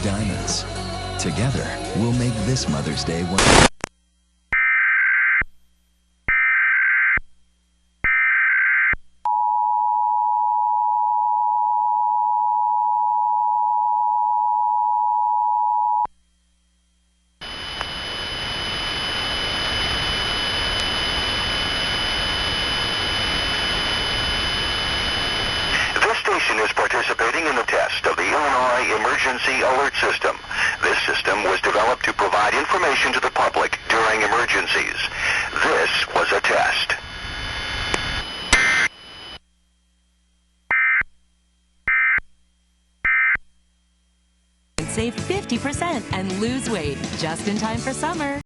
diamonds. Together, we'll make this Mother's Day one. This station is participating in the test of the Illinois Emergency Alert System. This system was developed to provide information to the public during emergencies. This was a test. Save 50% and lose weight just in time for summer.